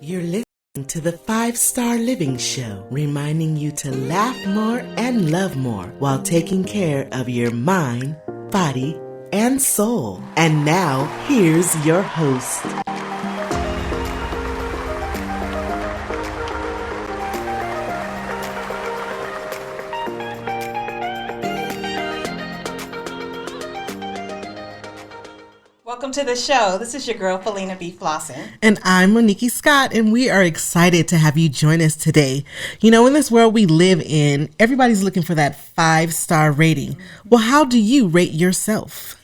You're listening to the 5-Star Living Show, reminding you to laugh more and love more while taking care of your mind, body, and soul. And now, here's your host. Welcome to the show. This is your girl, Felina B. Flossin. And I'm Monickie Scott, and we are excited to have you join us today. You know, in this world we live in, everybody's looking for that 5-star rating. Well, how do you rate yourself?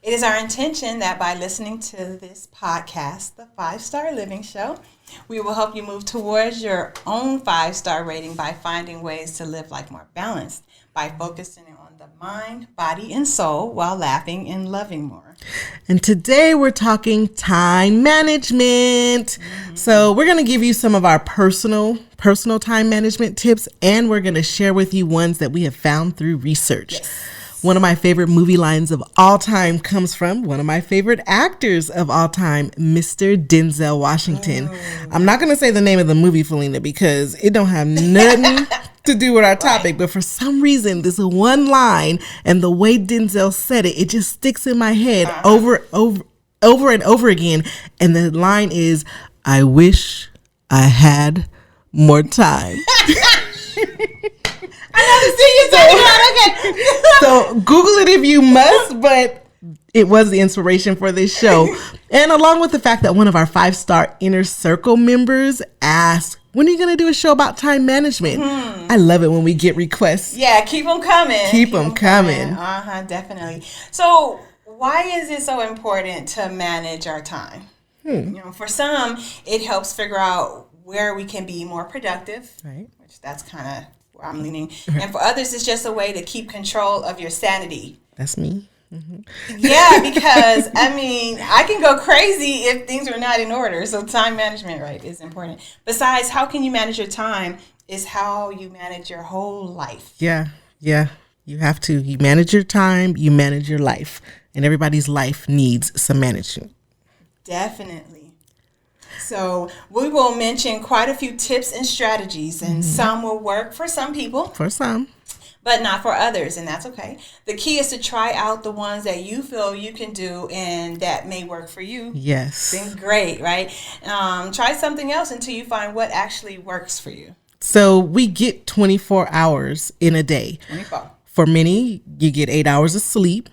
It is our intention that by listening to this podcast, the 5-Star Living Show, we will help you move towards your own 5-star rating by finding ways to live life more balanced, by focusing on the mind, body, and soul while laughing and loving more. And today we're talking time management. So we're going to give you some of our personal time management tips, and we're going to share with you ones that we have found through research. Yes. One of my favorite movie lines of all time comes from one of my favorite actors of all time, Mr. Denzel Washington. I'm not going to say the name of the movie, Felina, because it don't have nothing to do with our topic. Right. But for some reason, this one line and the way Denzel said it, it just sticks in my head over and over again. And the line is, "I wish I had more time." I know the scene you're talking about. Okay. So Google it if you must, but it was the inspiration for this show. And along with the fact that one of our 5-star Inner Circle members asked, when are you going to do a show about time management? I love it when we get requests. Yeah, keep them coming. Keep them coming. Definitely. So why is it so important to manage our time? You know, for some, it helps figure out where we can be more productive, right? Which that's kind of where I'm leaning. And for others, it's just a way to keep control of your sanity. That's me. Yeah, because I can go crazy if things are not in order. So time management, right, is important. Besides, how can you manage your time is how you manage your whole life. Yeah. You have to. You manage your time, you manage your life. And everybody's life needs some management. Definitely. So we will mention quite a few tips and strategies, and some will work for some people. For some. But not for others, and that's okay. The key is to try out the ones that you feel you can do and that may work for you. Yes. Then great, right? Try something else until you find what actually works for you. So we get 24 hours in a day. 24. For many, you get 8 hours of sleep,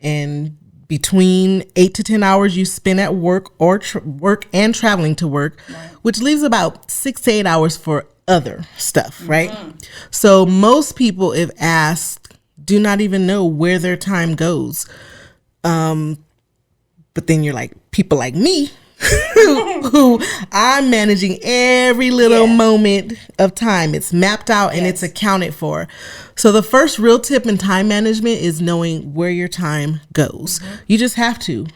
and between 8 to 10 hours you spend at work or work and traveling to work, which leaves about 6 to 8 hours for other stuff, right? So most people, if asked, do not even know where their time goes. But then you're like, people like me, who I'm managing every little moment of time. It's mapped out and it's accounted for. So the first real tip in time management is knowing where your time goes. You just have to.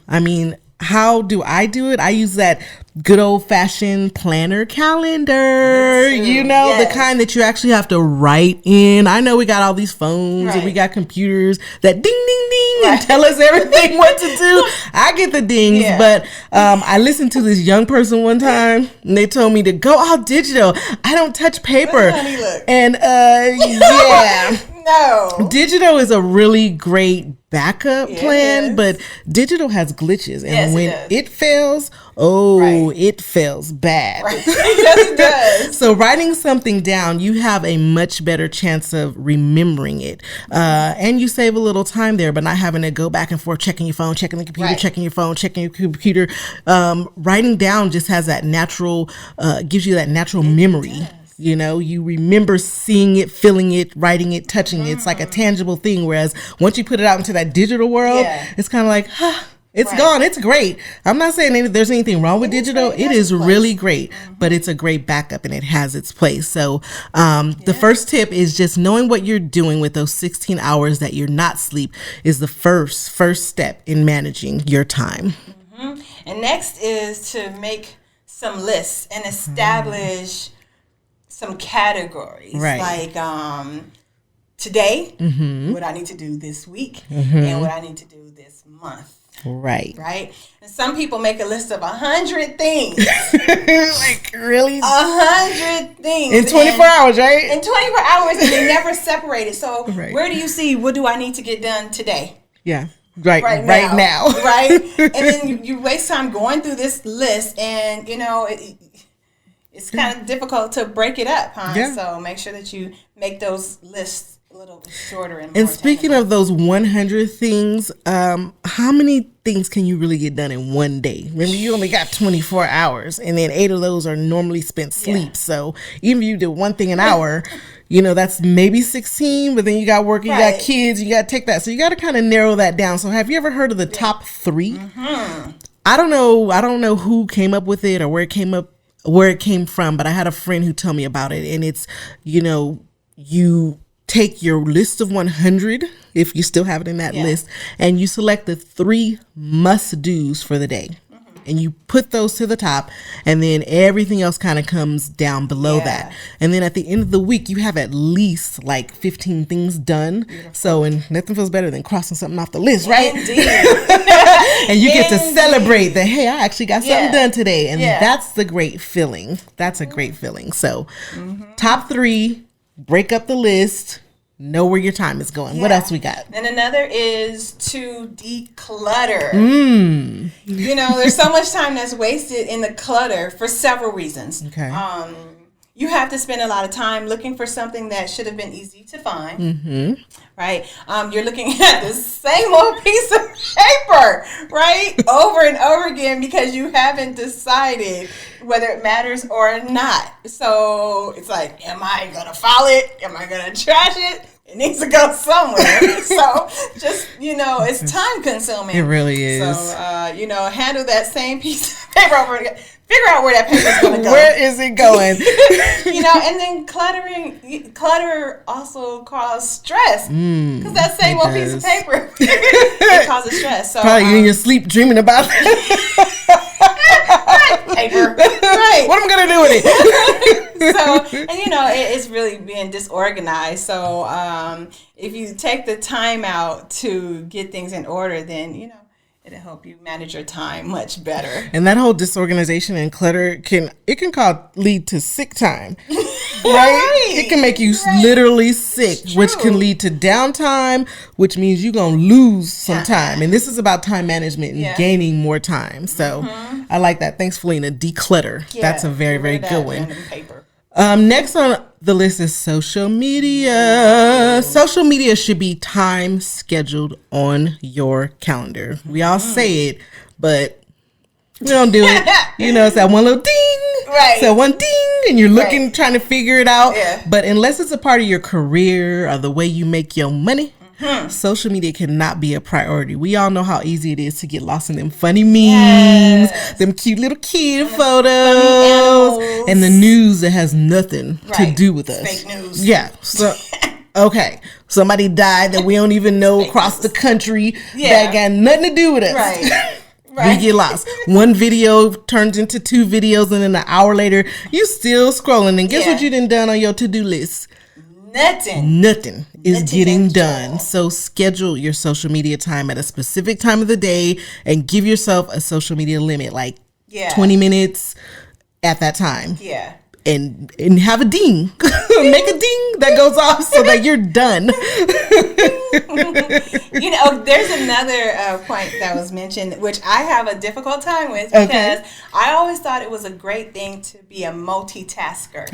How do I do it? I use that good old fashioned planner calendar, the kind that you actually have to write in. I know we got all these phones and we got computers that ding, ding, ding and tell us everything what to do. I get the dings, but I listened to this young person one time and they told me to go all digital. I don't touch paper. Honey, look. And No. Digital is a really great backup plan, but digital has glitches. And when it fails, it fails bad. Right. Yes, it does. So writing something down, you have a much better chance of remembering it. And you save a little time there, but not having to go back and forth, checking your phone, checking the computer, checking your phone, checking your computer. Writing down just has that natural, gives you that natural memory. You know, you remember seeing it, feeling it, writing it, touching it. It's like a tangible thing. Whereas once you put it out into that digital world, it's kind of like, it's gone. It's great. I'm not saying there's anything wrong with digital. It is really great, but it's a great backup and it has its place. So the first tip is just knowing what you're doing with those 16 hours that you're not sleep is the first step in managing your time. And next is to make some lists and establish some categories, like today, what I need to do this week, and what I need to do this month. Right. Right. And some people make a list of 100 things. Like, really? 100 things. In 24 hours, right? In 24 hours, and they never separate it. So where do you see, what do I need to get done today? Yeah. Right now. Right. And then you waste time going through this list, and, you know, it's kind of difficult to break it up, huh? Yeah. So make sure that you make those lists a little shorter and more speaking of those 100 things, how many things can you really get done in one day? Remember, you only got 24 hours, and then 8 of those are normally spent sleep. Yeah. So even if you did one thing an hour, you know, that's maybe 16, but then you got work, you got kids, you got to take that. So you got to kind of narrow that down. So have you ever heard of the top 3? I don't know who came up with it or where it came from, but I had a friend who told me about it, and it's, you know, you take your list of 100, if you still have it in that list, and you select the 3 must-dos for the day. And you put those to the top, and then everything else kind of comes down below that. And then at the end of the week, you have at least like 15 things done. Beautiful. So, and nothing feels better than crossing something off the list, right? Indeed. And you get to celebrate that, hey, I actually got something done today. And that's the great feeling. That's a great feeling. So, top 3, break up the list. Know where your time is going. What else we got? And another is to declutter. You know, there's so much time that's wasted in the clutter for several reasons. Okay. You have to spend a lot of time looking for something that should have been easy to find. Right? You're looking at the same old piece of paper, right? Over and over again, because you haven't decided whether it matters or not. So it's like, am I going to file it? Am I going to trash it? It needs to go somewhere. So just, you know, it's time consuming. It really is. So, you know, handle that same piece of paper over again. Figure out where that paper is going to go. Where is it going? You know, and then clutter also causes stress. Because that same old piece of paper, it causes stress. So probably you in your sleep dreaming about it. Paper. Right. What am I going to do with it? So, and you know, it's really being disorganized. So if you take the time out to get things in order, then, you know, it'll help you manage your time much better. And that whole disorganization and clutter can lead to sick time, right? It can make you literally sick, which can lead to downtime, which means you're going to lose some time. And this is about time management and gaining more time. So I like that. Thanks, Felina. Declutter. That's a very, very good one. Next on the list is social media. Social media should be time scheduled on your calendar. We all say it, but we don't do it. You know, it's that one little ding. Right. It's that one ding, and you're looking, trying to figure it out. Yeah. But unless it's a part of your career or the way you make your money, social media cannot be a priority. We all know how easy it is to get lost in them funny memes, them cute little kid photos, and the news that has nothing to do with us. Fake news. Yeah. So, okay. Somebody died that we don't even know across the country that got nothing to do with us. Right. We get lost. One video turns into 2 videos, and then an hour later, you still scrolling. And guess what you done on your to-do list? Nothing is getting done. So schedule your social media time at a specific time of the day and give yourself a social media limit, like 20 minutes at that time. Yeah. And have a ding. Make a ding that goes off so that you're done. You know, there's another point that was mentioned, which I have a difficult time with, because I always thought it was a great thing to be a multitasker.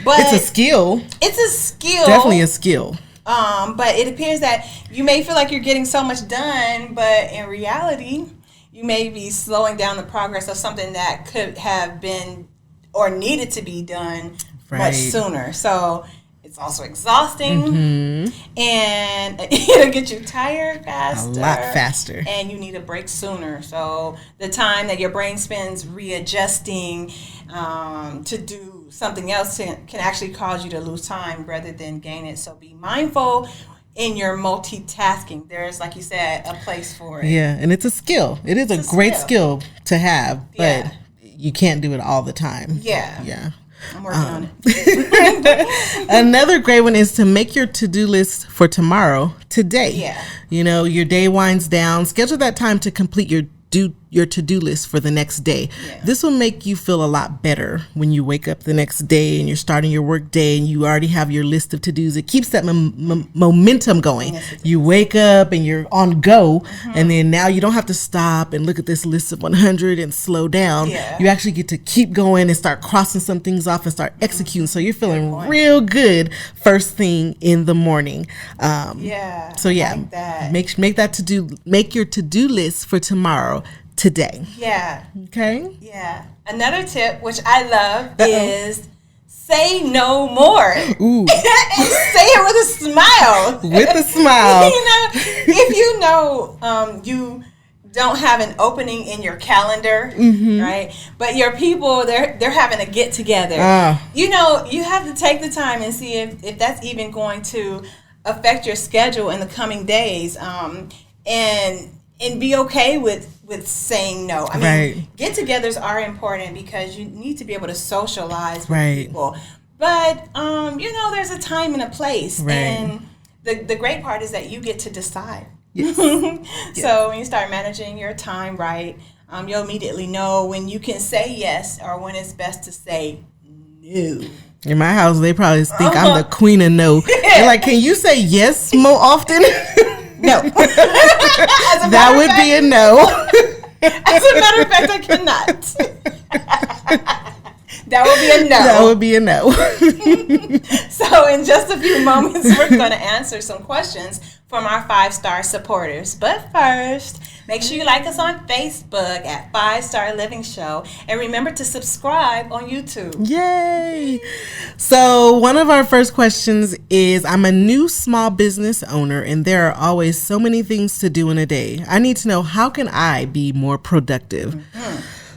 But it's a skill. It's a skill. Definitely a skill. But it appears that you may feel like you're getting so much done, but in reality, you may be slowing down the progress of something that could have been or needed to be done much sooner. So it's also exhausting, and it'll get you tired faster. A lot faster. And you need a break sooner. So the time that your brain spends readjusting to do something else can actually cause you to lose time rather than gain it. So be mindful in your multitasking. There's, like you said, a place for it. Yeah, and it's a skill. It is a great skill to have, but you can't do it all the time. Yeah. Yeah. I'm working on it. Another great one is to make your to-do list for tomorrow today. Yeah. You know, your day winds down. Schedule that time to complete your to-do list for the next day. Yeah. This will make you feel a lot better when you wake up the next day and you're starting your work day and you already have your list of to-dos. It keeps that momentum going. Yes, you wake up and you're on go, and then now you don't have to stop and look at this list of 100 and slow down. Yeah. You actually get to keep going and start crossing some things off and start executing. So you're feeling real good first thing in the morning. Yeah. So yeah, like that. make your to-do list for tomorrow today. Yeah. Okay. Yeah. Another tip, which I love, is say no more. Ooh. And say it with a smile. With a smile. You know, if you know you don't have an opening in your calendar, right? But your people, they're having a get together. You know, you have to take the time and see if that's even going to affect your schedule in the coming days, and be okay with saying no. I mean, get-togethers are important because you need to be able to socialize with people. But you know, there's a time and a place, and the great part is that you get to decide. Yes. So when you start managing your time right, you'll immediately know when you can say yes or when it's best to say no. In my house, they probably think I'm the queen of no. They're like, can you say yes more often? No. That would be a no. As a matter of fact, I cannot. That would be a no. That would be a no. So in just a few moments, we're going to answer some questions from our 5-star supporters. But first, make sure you like us on Facebook at 5-Star Living Show. And remember to subscribe on YouTube. Yay! So one of our first questions is, I'm a new small business owner and there are always so many things to do in a day. I need to know, how can I be more productive?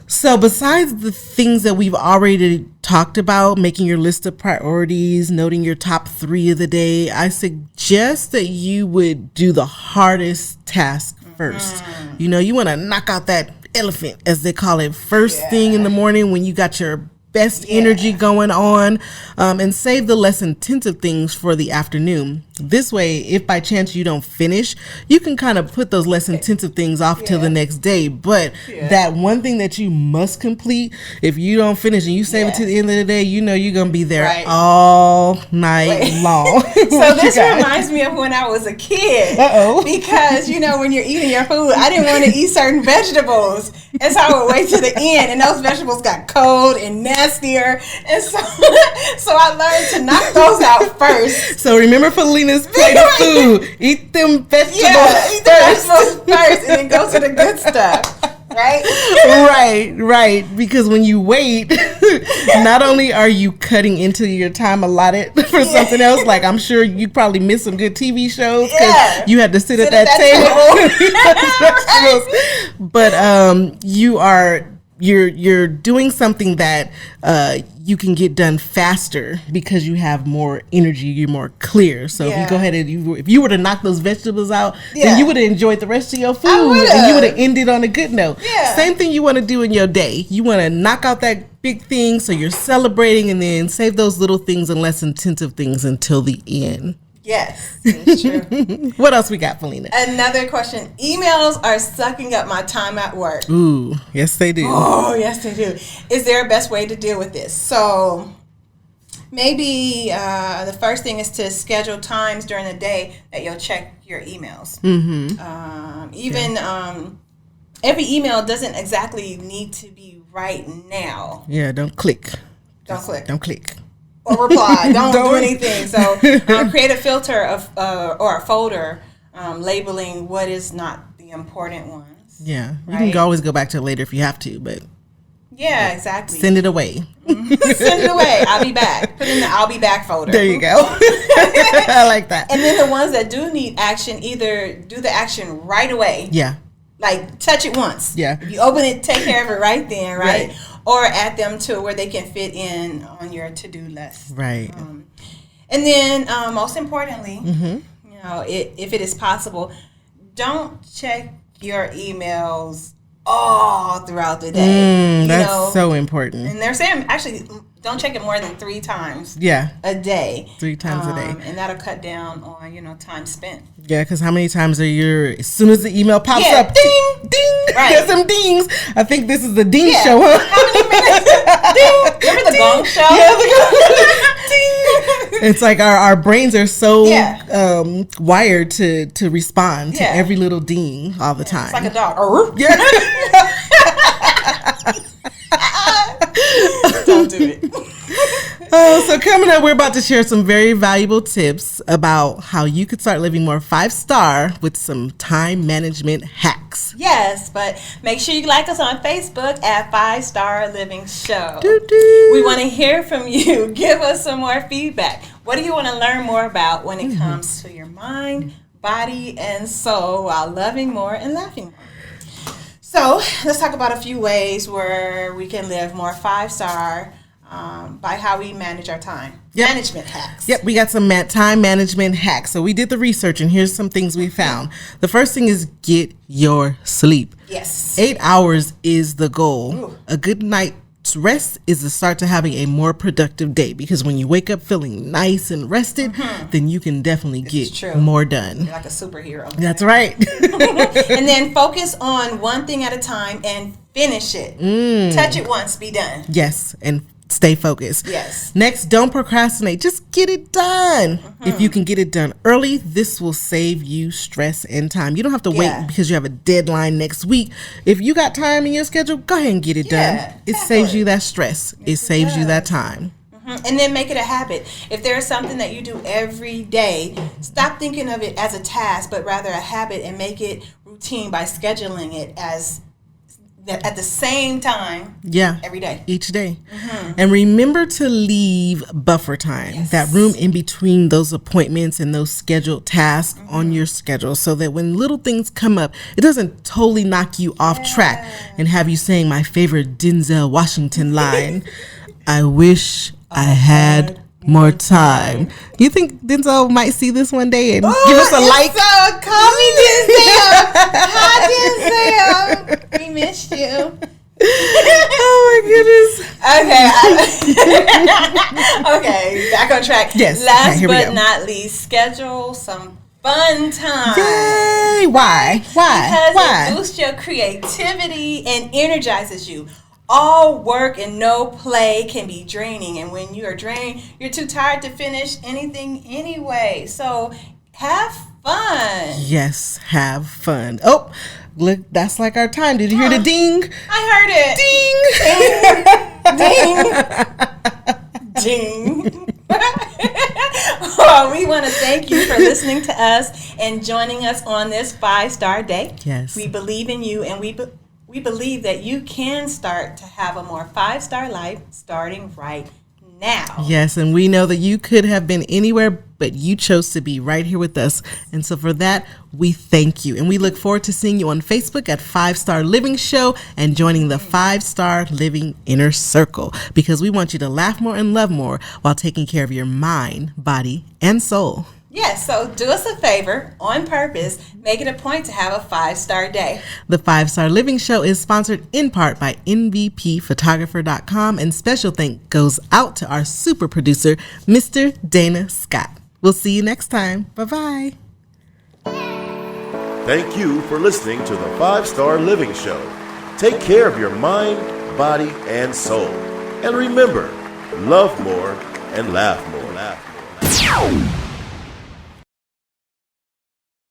So besides the things that we've already talked about, making your list of priorities, noting your top 3 of the day, I suggest that you would do the hardest task first. You know, you want to knock out that elephant, as they call it, first thing in the morning when you got your best energy going on, and save the less intensive things for the afternoon. This way, if by chance you don't finish, you can kind of put those less intensive things off till the next day. But that one thing that you must complete, if you don't finish and you save it to the end of the day, you know you're going to be there all night long. So this reminds me of when I was a kid. Because, you know, when you're eating your food, I didn't want to eat certain vegetables. And so I would wait to the end, and those vegetables got cold and nastier. And so I learned to knock those out first. So remember Felina's plate of food. Eat them vegetables eat the vegetables first and then go to the good stuff. Right. Because when you wait, not only are you cutting into your time allotted for something else, like I'm sure you probably missed some good TV shows because you had to sit at that table. But you're doing something that you can get done faster because you have more energy, you're more clear. So if you go ahead and if you were to knock those vegetables out, then you would have enjoyed the rest of your food and you would have ended on a good note. Same thing you want to do in your day. You want to knock out that big thing so you're celebrating, and then save those little things and less intensive things until the end. Yes, it's true. What else we got, Felina? Another question. Emails are sucking up my time at work. Ooh, yes they do. Oh, yes they do. Is there a best way to deal with this? So maybe the first thing is to schedule times during the day that you'll check your emails. Every email doesn't exactly need to be right now. Yeah, don't click. Don't click. Or reply. Don't do anything. So create a filter of or a folder labeling what is not the important ones. Yeah, you can always go back to it later if you have to, but exactly. Send it away. Send it away. I'll be back. Put in the I'll be back folder. There you go. I like that. And then the ones that do need action, either do the action right away. Yeah. Like touch it once. Yeah. If you open it, take care of it right then, right? Or add them to where they can fit in on your to-do list. Right. And then most importantly, you know, if it is possible, don't check your emails all throughout the day. That's so important. And they're saying, actually, don't check it more than 3 times a day. 3 times a day. And that'll cut down on, time spent. Yeah, because how many times are you, as soon as the email pops up, ding, ding, right. There's some dings. I think this is the ding show, huh? How many minutes? Ding. Remember the gong show? Yeah, the gong. Ding. It's like our brains are so wired to respond to every little ding all the time. It's like a dog. Yeah. Don't do it. So coming up, we're about to share some very valuable tips about how you could start living more 5-star with some time management hacks. Yes, but make sure you like us on Facebook at 5-Star Living Show. Doo-doo. We want to hear from you. Give us some more feedback. What do you want to learn more about when it comes to your mind, body, and soul while loving more and laughing more? So let's talk about a few ways where we can live more 5-star by how we manage our time. Management hacks. Yep, we got some time management hacks. So we did the research, and here's some things we found. The first thing is get your sleep. Yes. 8 hours is the goal. Ooh. A good night's rest is the start to having a more productive day, because when you wake up feeling nice and rested, then you can definitely get more done. You're like a superhero. That's right. And then focus on one thing at a time and finish it. Touch it once, be done. Yes, and stay focused. Yes. Next, don't procrastinate. Just get it done. If you can get it done early, this will save you stress and time. You don't have to wait because you have a deadline next week. If you got time in your schedule, go ahead and get it done. It saves you that stress. It saves you that time. And then make it a habit. If there's something that you do every day, stop thinking of it as a task, but rather a habit, and make it routine by scheduling it as at the same time every day. Each day. And remember to leave buffer time, that room in between those appointments and those scheduled tasks on your schedule, so that when little things come up, it doesn't totally knock you off track and have you saying my favorite Denzel Washington line, I wish I had more time. You think Denzel might see this one day and give us a like? So call me Denzel. Hi Denzel. We missed you. Oh my goodness. Okay, back on track. Yes. Last but not least, schedule some fun time. Yay! Why? Because it boosts your creativity and energizes you. All work and no play can be draining, and when you are drained, you're too tired to finish anything anyway. So have fun. Yes, have fun. Oh, look, that's like our time. Did you hear the ding? I heard it. Ding. Ding. Well, we want to thank you for listening to us and joining us on this 5-star day. Yes. We believe in you, and we believe that you can start to have a more 5-star life starting right now. Yes, and we know that you could have been anywhere, but you chose to be right here with us. And so for that, we thank you. And we look forward to seeing you on Facebook at 5-Star Living Show and joining the 5-Star Living Inner Circle, because we want you to laugh more and love more while taking care of your mind, body, and soul. Yes, so do us a favor, on purpose, make it a point to have a 5-star day. The 5-Star Living Show is sponsored in part by MVPphotographer.com, and special thanks goes out to our super producer, Mr. Dana Scott. We'll see you next time. Bye-bye. Thank you for listening to the 5-Star Living Show. Take care of your mind, body, and soul. And remember, love more and laugh more.